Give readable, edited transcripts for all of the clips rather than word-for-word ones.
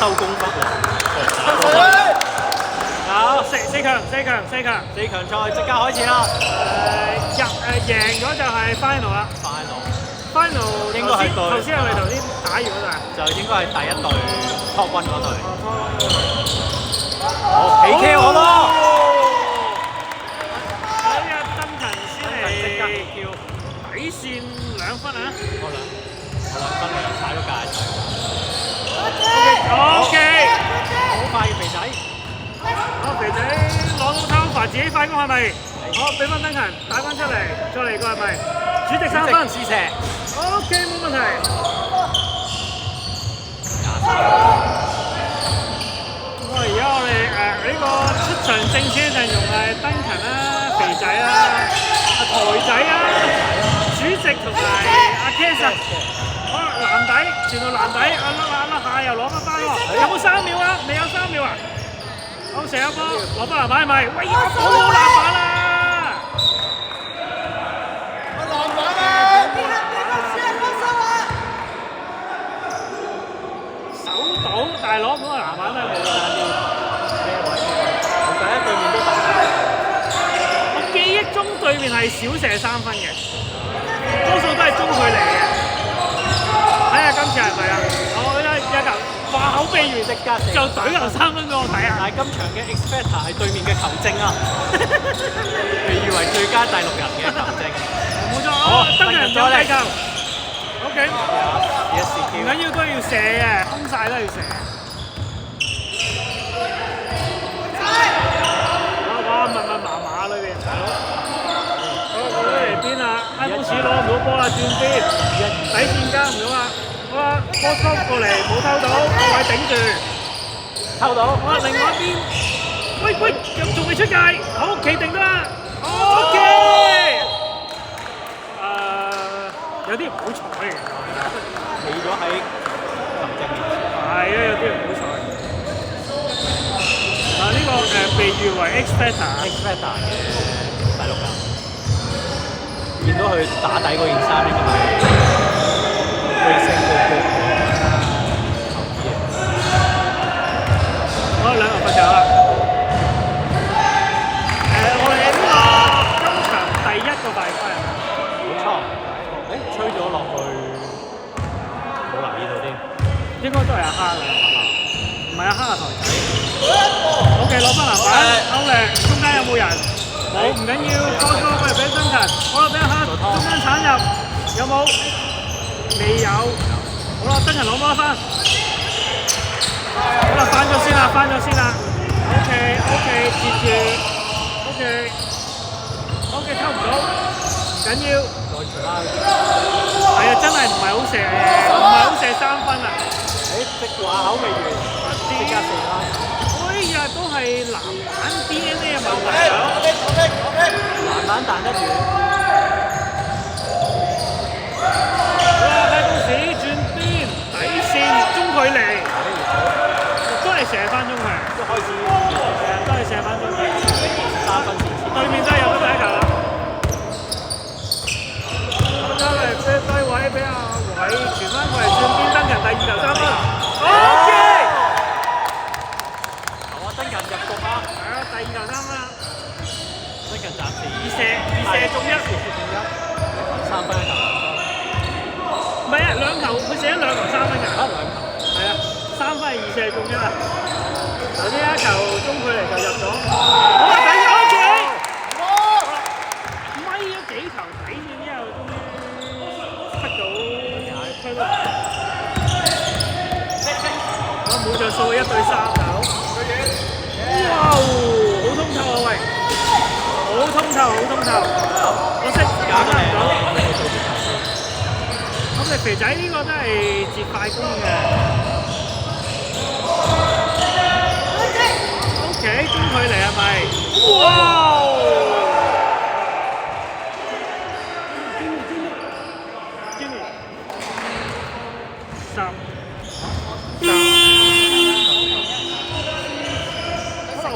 收功不良。好，四強賽即刻開始啦！贏咗就係 final 啦。final 應該係頭先係咪頭先打完嗰隊？就應該係第一隊拓軍嗰隊。好，起 Q 好咯！睇下登勤先嚟底線2分啊！我兩分嚟踩咗界。OK， 好快嘅肥仔。好肥仔攞到偷罰，自己快攻係咪？好，俾翻登勤打翻出嚟，再嚟個係咪？主席3分，試射。OK， 冇問題。而家我哋呢個出場正選陣容係登勤啦、肥仔啦、台仔啦、主席同埋阿 Kes 啊。好，籃底傳到籃底，甩下又攞翻喎。有冇3秒啊？未有3秒啊？好，射一波，攞翻籃板係咪？喂，攞到籃板啦！但係攞嗰個籃板都係冇㗎。第一對面都大。我記憶中對面係少射3分嘅，多數都係中距離嘅。睇下今次係咪啊？我覺得一球話口秘完即刻就懟球3分俾我睇下。但係今場嘅 Expecter 係對面嘅球證啊，被譽為最佳第6人嘅球證。冇錯，得人有第球。OK， 唔緊要都要射嘅，空曬都要射。哇！密麻裏邊，大佬。好，攞嚟邊啊？埃公士攞唔到波啦，轉邊，底線加唔到啊！好啦，波速過嚟冇偷到，個位頂住，偷到。好啦，另外一邊，喂，咁仲未出界，好企定啦。OK。有啲唔好彩嘅，企咗喺球證面前。係啊，有啲唔好彩。呢個被譽為 Expecter 嘅第6人，見到佢打底嗰件衫應該係 Racing Logo 球衣。好，2球罰球啦。我哋呢個今場第1個大分。冇錯。吹咗落去，冇留意到添。應該都係阿哈嘅，唔係阿哈嘅台仔。OK， 攞翻籃板，歐力，中間有冇人？冇，唔緊要，多過嚟俾登勤。好啦，俾阿哈中間鏟入，有冇？未有。好啦，登勤攞波翻。好啦，翻咗先啦。OK， 接住。OK， 偷唔到，唔緊要。係啊，真係唔係好射3分啊！直話口未完，即刻射啦！哎呀，都係籃板 DNA 嘅問題啊！籃板彈得遠。哇！喺公士轉邊，底線中距離，都係射翻中去，都係射翻中去，3分前。對面都係入咗第1球啦。低位俾阿偉傳翻過嚟轉邊，登勤第2球3分。OK。好啊，登勤入局啊！係啊，第2球3分啦。登勤暫時2射中1。3分1球。唔係啊，2球佢射咗2球3分㗎。2球。係啊，3分係2射中1啊。頭先1球中距離就入咗。好啊，第2球 OK。咪咗幾球底線之後，終於。我冇着數1對3球，哇！好通透啊喂，好通透，可惜揀唔到。咁你肥仔呢個都係截快攻嘅。OK， 中距離係咪？哇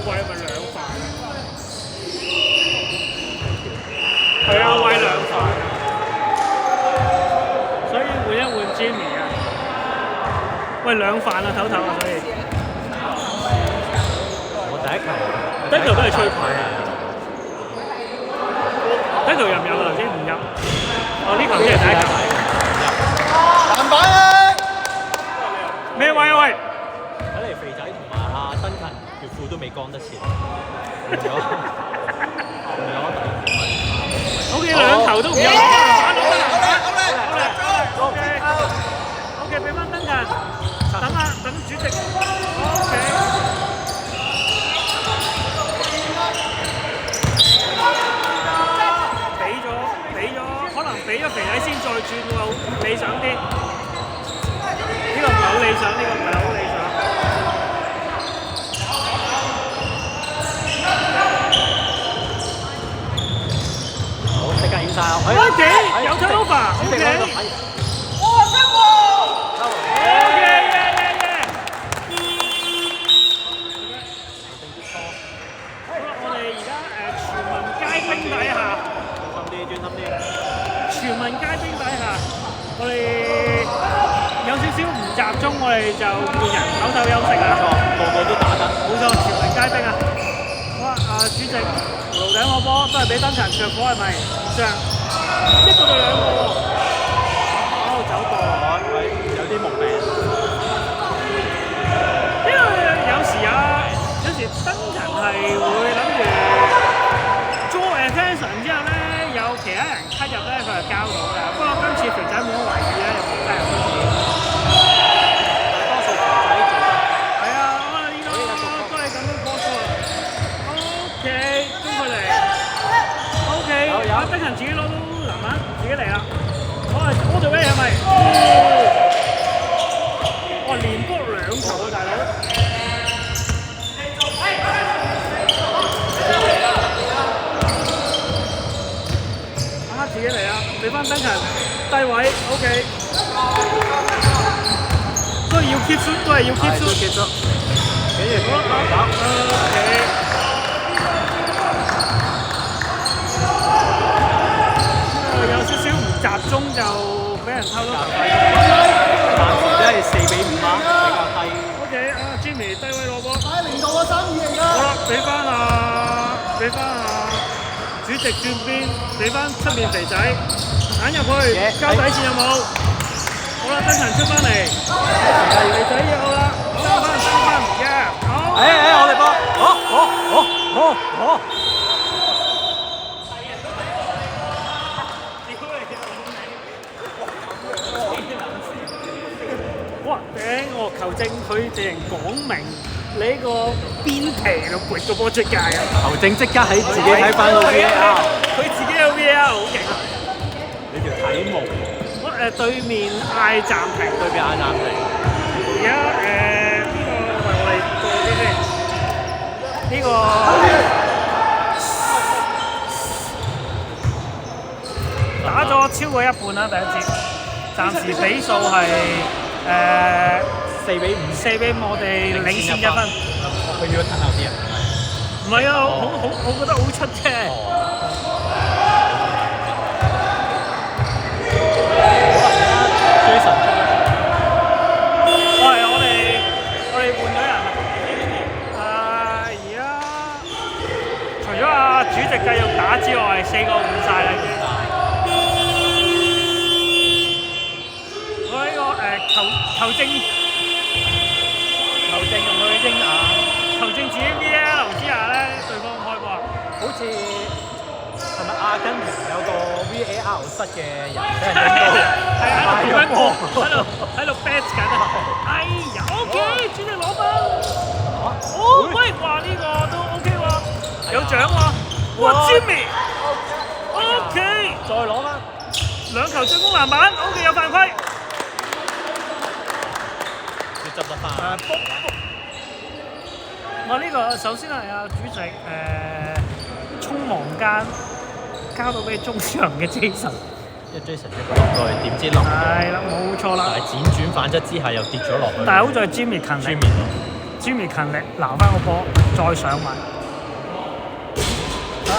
喂，係咪2塊？係啊，喂2塊，所以換一換 Jimmy 啊！喂兩飯啊，唞唞啊，所以我第一球都係吹牌啊！第一球入唔入啊？頭先唔入。哦，呢球先係第一球。籃板啊！咩位啊喂？睇嚟肥仔同埋阿新勤條褲都未乾得切，換咗。O.K. 兩球都唔入。O.K. 俾翻登近，等主席。O.K. 俾咗，可能俾咗肥仔先再轉會好理想啲。呢個唔係好理想，呢個唔係好理想。好，即刻影晒啊！O.K. 有 turnover。O.K. 全民皆兵底下，我哋有少少唔集中，我哋就換人唞唞休息啊！個個都打得，冇錯，全民皆兵啊！好啊，主席爐頂個波都係俾登場着火係咪？上一個對兩個喎，走過，有啲毛病。因為有時登場係會諗住 draw attention 之後咧。有其他人吸入咧，佢就交到嘅。不過今次肥仔冇乜懷疑咧，又冇真係好似。多數肥仔做得。係啊，呢度都係咁樣波數。O.K. 中佢嚟。O.K. 阿登勤自己攞到籃板，自己嚟啦。我係all the way係咪？哇！連波兩球啊，大佬！自己嚟啊！俾翻登勤低位 ，OK。都係要 keep shoot，都係要 keep shoot。跟住打 ，OK。有少少唔集中就俾人偷咗球。暫時都係4-5啦，比較低。OK，Jimmy 低位攞波。零度啊，3-2嚟㗎。好啦，俾翻主席轉邊，俾翻出面肥仔，揀入去，交底線有冇？好啦，登勤出翻嚟，肥仔有啦，收翻嘅，好。我哋波，好。哇！頂我球證佢直情講明。你個邊皮度撥個波出界啊！球證即刻喺自己睇翻到 VAR， 佢自己有 VAR 好勁啊！你條體毛，對面嗌暫停，對面嗌暫停。而家呢個為我哋做啲先，呢個打咗超過一半啦，第一節，暫時比數係4-5，我哋領先1分。佢要褪後啲啊？唔係啊，我覺得好出啫。追神出。我哋換咗人啦。而家除咗阿主席繼續打之外，4個換晒啦已經。我呢個球證用佢嘅鷹眼，球證自己 VAR 之下咧，對方開波，好似係咪阿根廷有個 VAR 室嘅人俾人影到？係喺度喺度 bet 緊啊！哎呀 ，OK， 主席攞分。喂，哇呢個都 OK 喎，有獎喎。哇 Jimmy，OK， 再攞翻2球進攻籃板 ，OK 有犯規。要執得翻。我呢個首先係阿主席匆忙間交到俾中場嘅 Jason， 因為 Jason 一個落過去，點知冧？係啦，冇錯啦。但係輾轉反側之下又跌咗落去。但係好在 Jimmy 勤力 ，Jimmy 勤力撈翻個波，再上埋。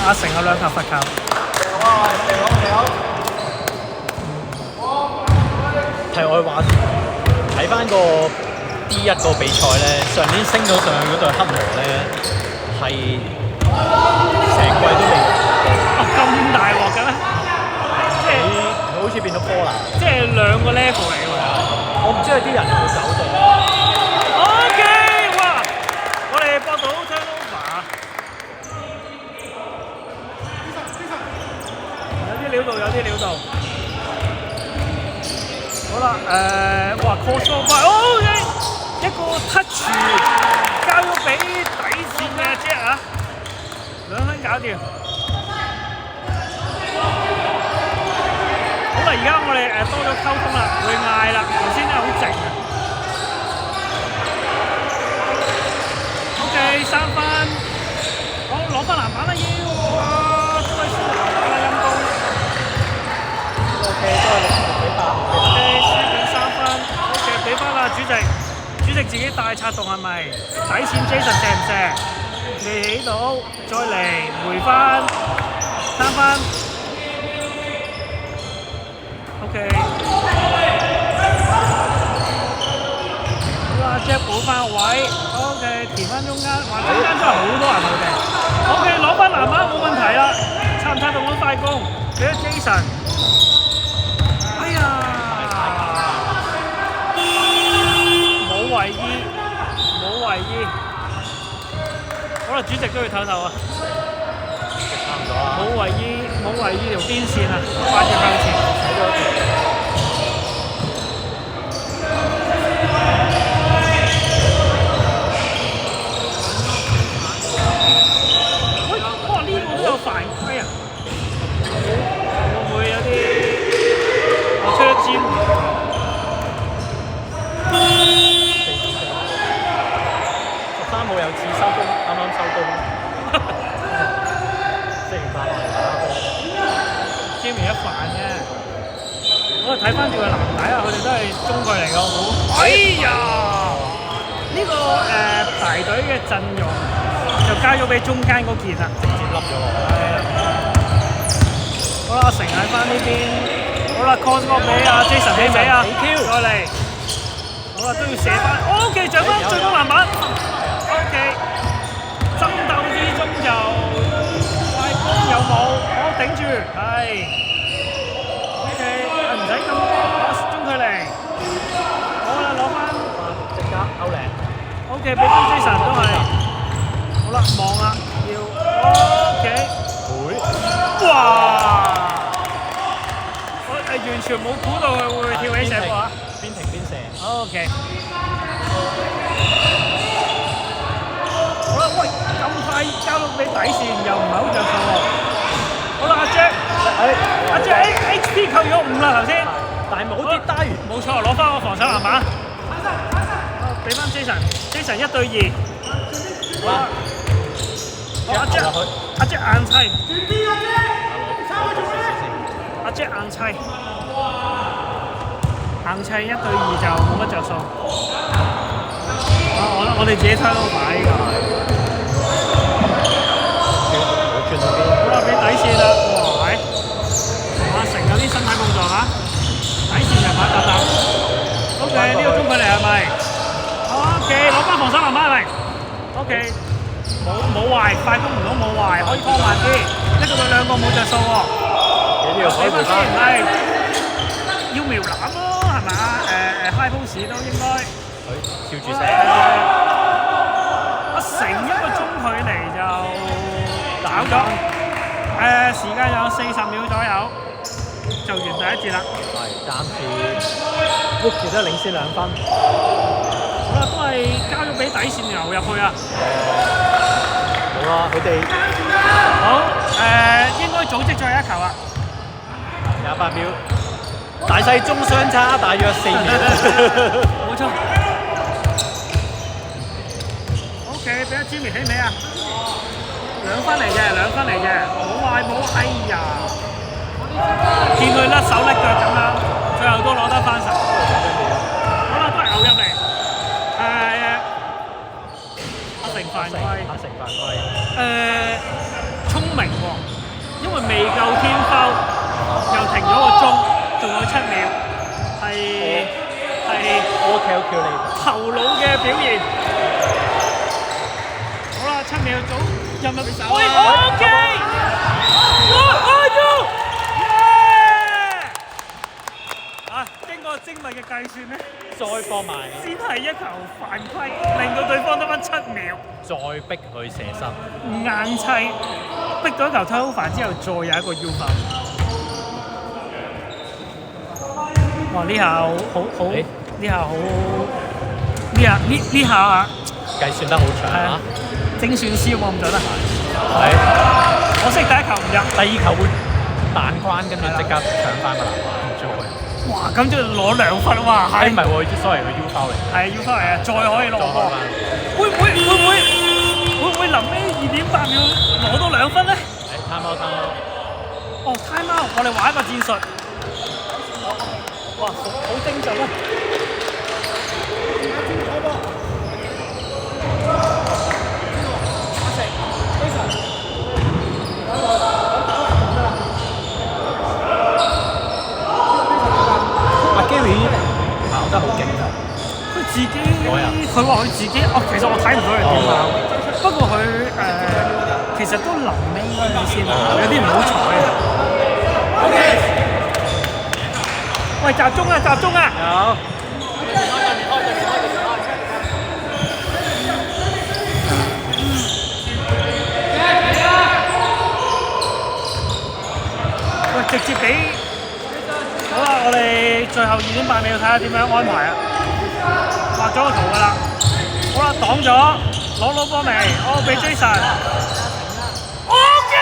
阿成有2球罰球。你好。題外話，睇翻個 D1個比賽咧，上年升咗上去嗰隊黑魔咧，係成季都未。咁大鑊嘅咩？即係佢好似變咗波啦。即係兩個 level 嚟㗎喎。我唔知佢啲人有冇走到。OK， 哇！我哋博到 turnover， 有啲料到，有啲料到。好啦，哇 cross over， OK， 一個 touch 交咗俾底線嘅 Jack 啊，2分搞掂。好啦，而家我哋多咗溝通啦，會嗌啦，頭先咧好靜啊。OK， 3分，好攞翻籃板啦要，哇，都係輸籃板啦陰公。OK， 都係6-8。OK， 輸緊3分。OK， 俾翻啦，主席。主席自己大策動係咪？底線 Jason 射唔射？未起到，再嚟回翻3分。OK。好啦 ，Jack 補翻個位。OK， 填翻中間，哇！中間真係好多人我哋。OK， 攞翻籃板冇問題啦。差唔差到咁快攻？俾咗 Jason。哎呀！冇為意，冇為意。好啦，主席都要唞唞啊。差唔多啦。冇為意，冇為意條邊線啊，快住向前。喂，哇！呢個都有犯規啊！會唔會有啲我出咗尖？13號有次收工，啱啱收工。食完飯落嚟打波。尖完一飯啫。我睇翻住個籃底啊，佢哋都係中距嚟嘅，我估。哎呀！呢個排隊嘅陣容就交咗俾中間嗰件啦，直接笠咗落去。係啊。好啦，成喺翻呢邊。好啦 ，cross 個俾阿 Jason 起尾啊，再嚟。好啦，都要射翻。OK， 上翻最高籃板。OK， 爭鬥之中就快攻有冇？好頂住，係。OK， 唔使咁中距離。好啦，攞翻。即刻歐領。OK， 俾翻 Jason 都係。好啦，望啦，要 OK。哇！我完全冇估到佢會跳起射波啊！邊停邊射。OK。好啦，喂，咁快交到俾底線，又唔係好着數喎。好啦，阿 Jack， 阿 Jack HP 扣咗5啦頭先，但係冇啲單元。冇錯，攞翻個防守籃板。俾翻 Jason 1對2。好啦，阿 Jack 硬砌。阿 Jack 硬砌1對2就冇乜着數。我哋自己推到擺㗎。轉到邊？好啦，俾底線啦，哇！阿成有啲身體碰撞啊，底線就擺搭搭。OK， 呢個中距離係咪 ？OK， 攞翻防守籃板係咪 ？OK， 冇壞，快攻唔到冇壞，可以拖慢啲。1個對2個冇着數喎。你呢個俾翻先，係要瞄籃咯，係咪？high post 都應該。佢照住射。阿成一個中距離就打咗，時間有40秒左右，就完第一節啦。係，暫時 Rookie 都領先2分。好啦，都係交咗俾底線牛入去啊。好啦，佢哋好，應該組織再一球啦。28秒，大細中相差大約4秒。冇錯。OK， 俾阿 Jimmy 起尾啊！2分嚟嘅，冇壞冇，哎呀！見佢甩手甩腳咁樣，最後都攞得翻手。好啦，都係牛入嚟。阿成犯規。聰明喎，因為未夠天摟，又停咗個鐘，仲有7秒，係 我 Q 你。頭腦嘅表現。好啦，7秒組入手啊 ！OK， 經過精密嘅計算咧，再放埋，先係一球犯規，令到對方得翻7秒，再逼佢射失，硬砌，逼到一球 turnover 之後，再有一個 U 球。哇！呢下好，呢下好，呢下啊，計算得好長啊！精算師冇咁做得閒。係，可惜第一球唔入，第二球會彈關，跟住即刻搶翻個籃板，唔再。哇！咁就攞2分哇！係唔係喎，sorry，佢 U foul 嚟。係 U foul 嚟啊！再可以攞波，會唔會臨尾2.8秒攞到2分咧？係 time out。哦 time out，我哋玩一個戰術。哇！好精準啊！跑得好勁㗎！佢自己，佢話佢自己，其實我睇唔到佢點跑，不過佢其實都臨尾先跑，有啲唔好彩啊。喂，集中啊，集中啊！有。喂，直接俾。好啦，我哋最後2.8秒睇下點樣安排啊！畫咗個圖㗎啦，好啦，擋咗，攞到波未？哦，俾 Jason。OK，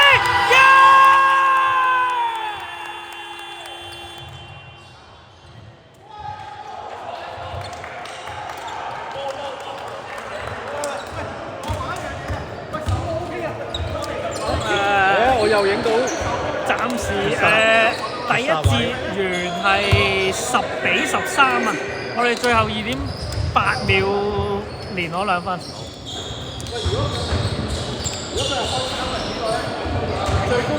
我又影到。暫時第一節完係10比13啊！我哋最後2.8秒連攞2分。最高